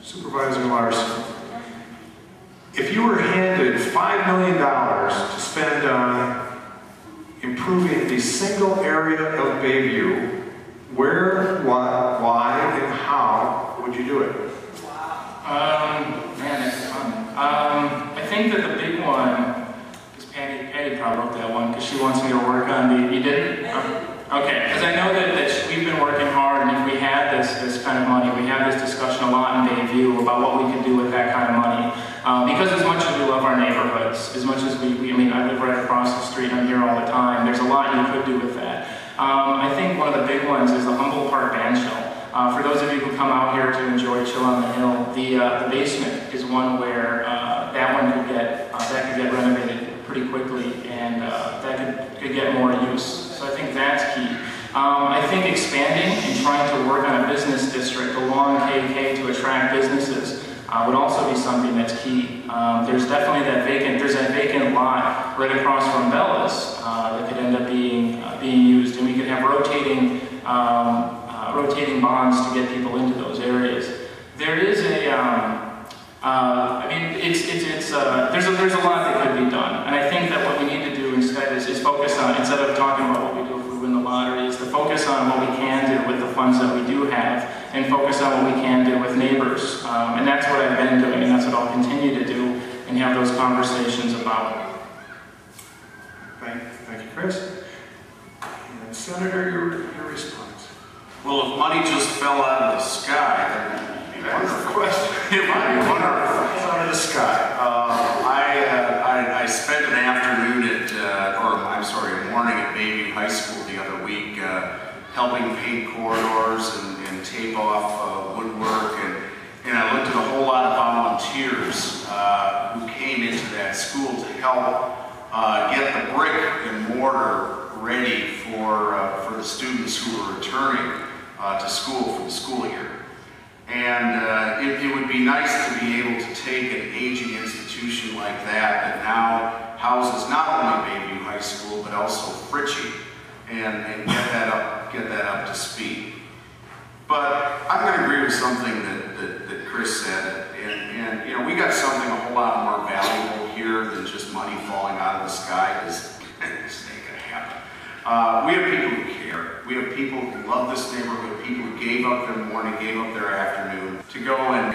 Supervisor Larson, if you were handed $5 million to spend on improving a single area of Bayview, where, what, why, and how would you do it? Man, that's fun. I think that the big one is Patty probably wrote that one because she wants me to work on the. You didn't? Okay, because I know that we've been working hard, and if we had this kind of money, we have this discussion a lot in Bayview about what we can do with that kind of money. Because as much as we love our neighborhoods, as much as I mean, I live right across the street, I'm here all the time, there's a lot you could do with that. I think one of the big ones is the Humboldt Park Band Shell. For those of you who come out here to enjoy Chill on the Hill, the basement is one where that one could get renovated pretty quickly, and that could get more use. So I think that's key. I think expanding and trying to work on a business district along KK to attract businesses would also be something that's key. There's definitely that vacant lot right across from Bella's that could end up being used, and we could have rotating bonds to get people into those areas. There is I mean, there's a lot that could be done, and I think that what we need to do instead is focus on, instead of talking about what we do if we win the lottery, is to focus on what we can do with the funds that we do have, and focus on what we can do with neighbors. And that's what I've been doing, and that's what I'll continue to do, and have those conversations about. Thank you, Chris. And Senator, your response. Well, if money just fell out of the sky, then it'd be wonderful. Question. It might be wonderful. It's out of the sky. I spent an afternoon a morning at Bayview High School the other week, helping paint corridors and tape off woodwork, and I looked at a whole lot of volunteers who came into that school to help get the brick and mortar ready for the students who were returning to school for the school year. And it would be nice to be able to take an aging institution like that now houses not only Bayview High School but also Fritchie, and get that up to speed. But I'm going to agree with something that Chris said, and you know, we got something a whole lot more valuable here than just money falling out of the sky, because this ain't going to happen. We have people who care. We have people who love this neighborhood, people who gave up their morning, gave up their afternoon to go and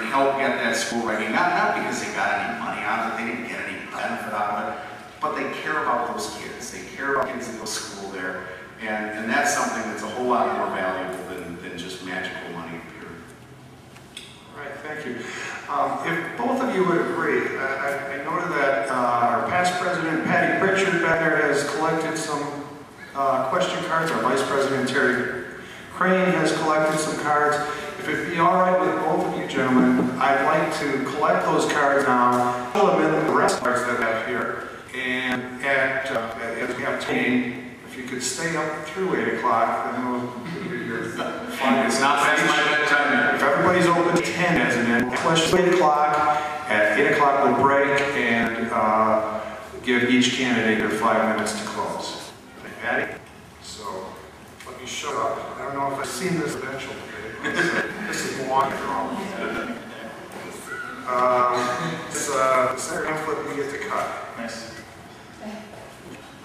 help get that school ready. Not because they got any money out of it, they didn't get any benefit out of it, but they care about those kids. They care about kids that go to school there, and that's something that's a whole lot more valuable than just magical money here. All right, thank you. If both of you would agree, I noted that our past president, Patty Pritchard, back there has collected some question cards. Our vice president, Terry Crane, has collected some cards. If it'd be all right with both of you gentlemen, I'd like to collect those cards now, fill them in the rest of the cards that I have here, and as we have time, if you could stay up through 8 o'clock, then we'll fun. It's not past my bedtime yet. If everybody's open to 10 as an end, let's 8 o'clock. At 8 o'clock we'll break and give each candidate their 5 minutes to close. Patty? So, let me show up. I don't know if I've seen this eventually. This is Milwaukee for all. The center pamphlet we get to cut. Nice.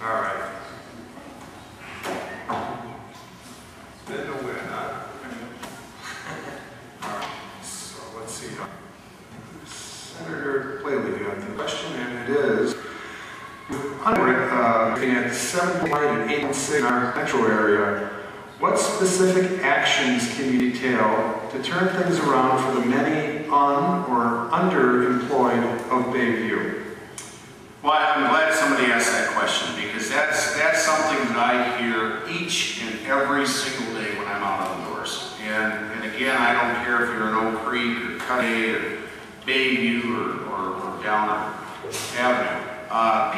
All right. Then the win, huh? All right, so let's see. Senator Plale, you have the question, and it is, looking at 7.9 and 8.6 in our metro area, what specific actions can you detail to turn things around for the many or underemployed of Bayview? Well, I'm glad somebody asked that question, because that's something that I hear each and every single day when I'm out on the doors. And again, I don't care if you're in Oak Creek or Cuddy or Bayview or down Avenue.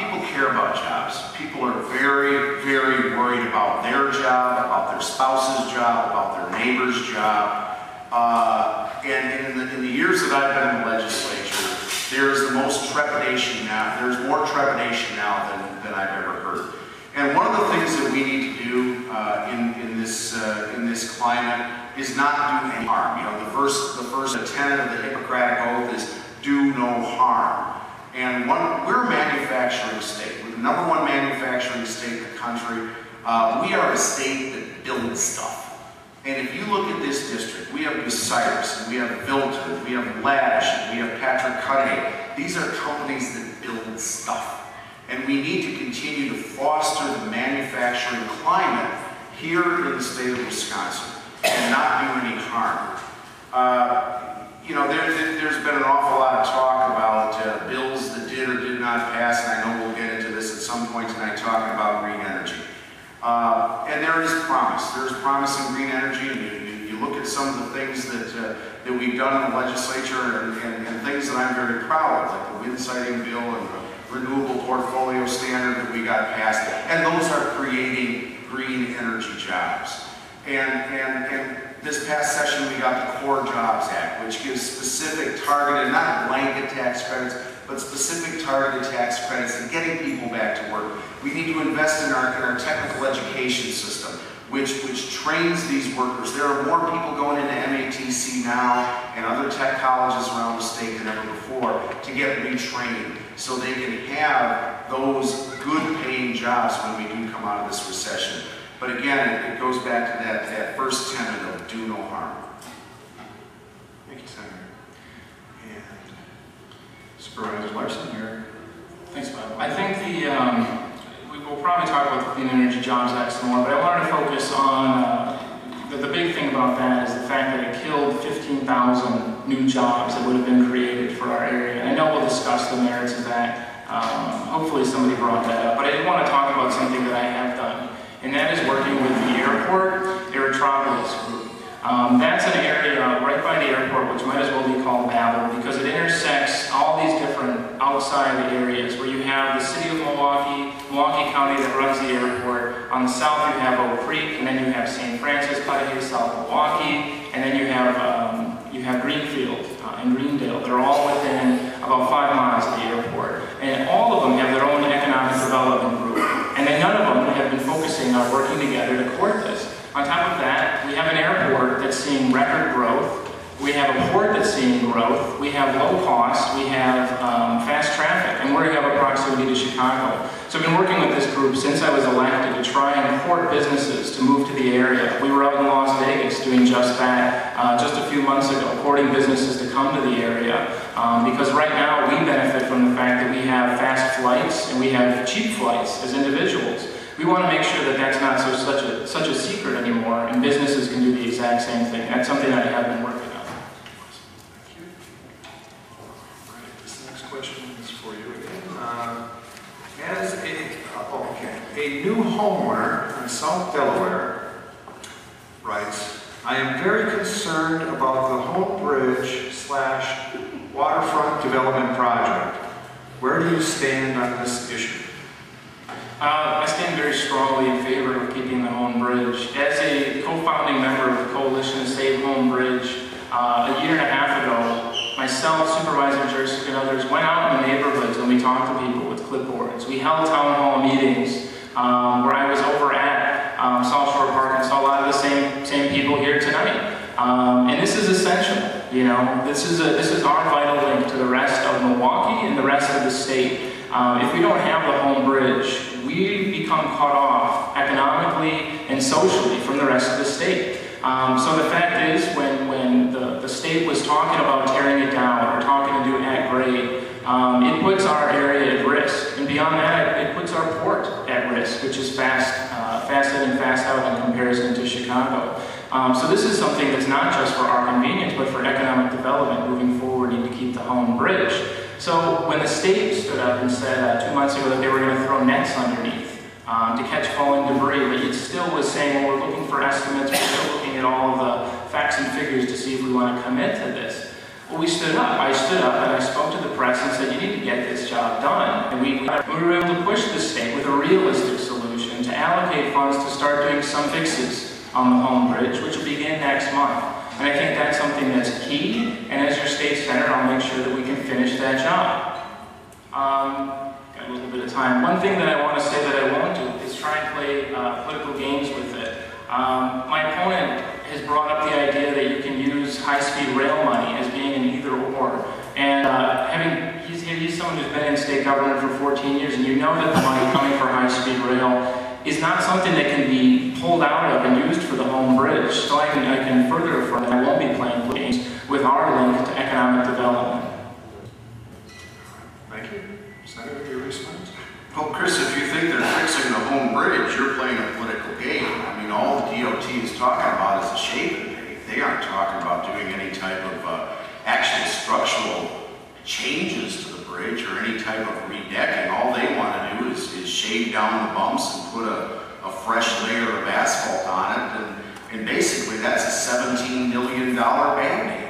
People care about jobs. People are very, very worried about their job, about their spouse's job, about their neighbor's job. And in the years that I've been in the legislature, there's the most trepidation now. There's more trepidation now than I've ever heard. And one of the things that we need to do in climate is not do any harm. You know, the first tenet of the Hippocratic Oath is do no harm. And we're a manufacturing state. We're the #1 manufacturing state in the country. We are a state that builds stuff. And if you look at this district, we have Bucyrus, and we have Vilton, we have Lash, and we have Patrick Cuddy. These are companies that build stuff. And we need to continue to foster the manufacturing climate here in the state of Wisconsin and not do any harm. You know, there's been an awful lot of talk about bills that did or did not pass, and I know we'll get into this at some point tonight talking about green energy. And there is promise. There is promise in green energy, and you look at some of the things that we've done in the legislature and things that I'm very proud of, like the wind siting bill and the renewable portfolio standard that we got passed, and those are creating green energy jobs. And this past session we got the Core Jobs Act, which gives specific targeted, not blanket tax credits, but specific targeted tax credits and getting people back to work. We need to invest in our technical education system, which trains these workers. There are more people going into MATC now and other tech colleges around the state than ever before to get retrained so they can have those good paying jobs when we do come out of this recession. But again, it goes back to that first tenet of do no harm. Thank you, Senator. And Supervisor Larson, here. Thanks, Bob. I think we'll probably talk about the Clean Energy Jobs Act some more, but I wanted to focus on the big thing about that is the fact that it killed 15,000 new jobs that would have been created for our area. And I know we'll discuss the merits of that. Hopefully somebody brought that up, but I did want to talk about something that I have done, and that is working with the airport Aerotropolis group. That's an area right by the airport, which might as well be called Babel, because it intersects all these different outside areas where you have the city of Milwaukee, Milwaukee County that runs the airport. On the south you have Oak Creek, and then you have St. Francis, Cudahy, South Milwaukee, and then you have Greenfield and Greendale. They're all within about 5 miles of the airport. And all of them have their own economic development group. And then none of them have been focusing on working together to court this. On top of that, we have an airport that's seeing record growth. We have a port that's seeing growth. We have low cost. We have fast traffic. And we have a proximity to Chicago. So I've been working with this group since I was elected to try and court businesses to move to the area. We were out in Las Vegas doing just that just a few months ago, courting businesses to come to the area. Because right now we benefit from the fact that we have fast flights and we have cheap flights as individuals. We want to make sure that that's not such a secret anymore, and businesses can do the exact same thing. That's something that I have been working on. Thank you. All right, this next question is for you again. A new homeowner in South Delaware writes, I am very concerned about the Home Bridge / waterfront development project. Where do you stand on this issue? I stand very strongly in favor of keeping the Home Bridge. As a co-founding member of the Coalition to Save Home Bridge, a year and a half ago, myself, Supervisor Jurczyk, and others went out in the neighborhoods and we talked to people with clipboards. We held town hall meetings where I was over at South Shore Park and saw a lot of the same people here tonight. And this is essential, you know. This is our vital link to the rest of Milwaukee and the rest of the state. If we don't have the Home Bridge, we become cut off economically and socially from the rest of the state. So the fact is, when the state was talking about tearing it down or talking to do at grade, it puts our area at risk. And beyond that, it puts our port at risk, which is fast in and fast out in comparison to Chicago. So this is something that's not just for our convenience, but for economic development moving forward. We need to keep the Home Bridge. So when the state stood up and said 2 months ago that they were going to throw nets underneath to catch falling debris, but it still was saying, well, we're looking for estimates, we're still looking at all of the facts and figures to see if we want to commit to this. Well, we stood up. I stood up and I spoke to the press and said, you need to get this job done. And we were able to push the state with a realistic solution to allocate funds to start doing some fixes on the Home Bridge, which will begin next month. And I think that's something that's key, and as your state senator, I'll make sure that we can finish that job. Got a little bit of time. One thing that I want to say that I won't do is try and play political games with it. My opponent has brought up the idea that you can use high-speed rail money as being an either-or. And he's someone who's been in state government for 14 years, and you know that the money coming for high-speed rail is not something that can be pulled out of and used for the home bridge. So I can further affirm that I won't be playing games with our link to economic development. Thank you. Senator, your response? Well, Chris, if you think they're fixing the home bridge, you're playing a political game. I mean, all the DOT is talking about is a shape and pave. They aren't talking about doing any type of actual structural changes to the bridge or any type of redecking. All they want to do is shave down the bumps and put a fresh layer of asphalt on it, and basically that's a $17 million Band-Aid.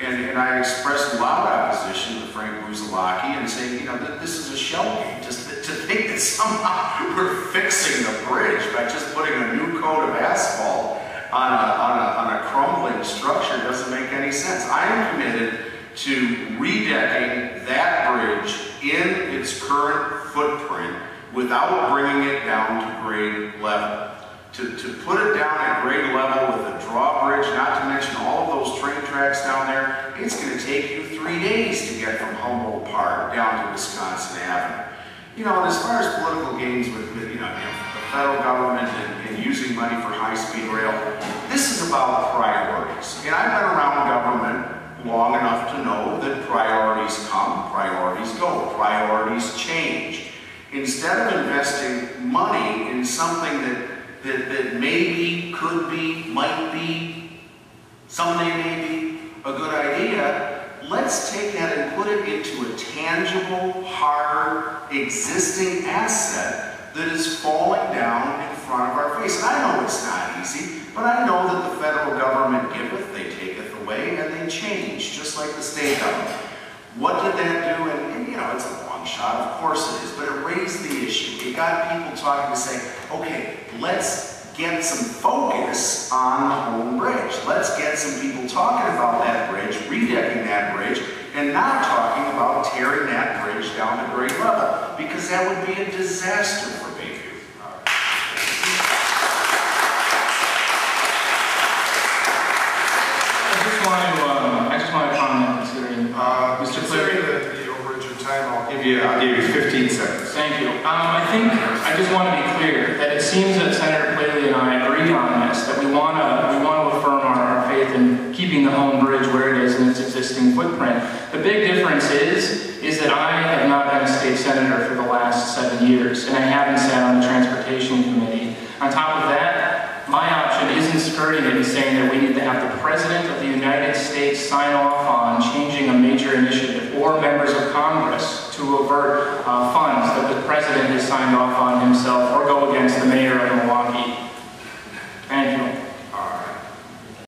And I expressed loud opposition to Frank Buzalaki and saying, you know, that this is a shell game. Just to think that somehow we're fixing the bridge by just putting a new coat of asphalt on a crumbling structure doesn't make any sense. I am committed to redecking that bridge in its current footprint without bringing it down to grade level. To put it down at grade level with a drawbridge, not to mention all of those train tracks down there, it's going to take you 3 days to get from Humboldt Park down to Wisconsin Avenue. You know, and as far as political games with the federal government and using money for high-speed rail, this is about priorities. And I've been around government long enough to know that priorities come, priorities go, priorities change. Instead of investing money in something that maybe, could be, might be, someday may be a good idea, let's take that and put it into a tangible, hard, existing asset that is falling down in front of our face. And I know it's not easy, but I know that the federal government giveth, they taketh away, and they change, just like the state government. What did that do? And you know, it's a long shot, of course it is, but it raised the issue. It got people talking to say, okay, let's get some focus on the home bridge. Let's get some people talking about that bridge, redecking that bridge, and not talking about tearing that bridge down to grade level, because that would be a disaster for Bayview. I just want to comment, considering Mr. Considering the overage of time, I'll give you 15 seconds. Thank you. I just want to be clear that it seems that Senator Plale and I agree on this, that we want to affirm our faith in keeping the home bridge where it is in its existing footprint. The big difference is that I have not been a state senator for the last 7 years, and I haven't sat on the transportation committee. On top of that, my option isn't skirting it and saying that we need to have the President of the United States sign off on changing a major initiative, or members of Congress to avert funds that the President has signed off on himself, or go against the mayor of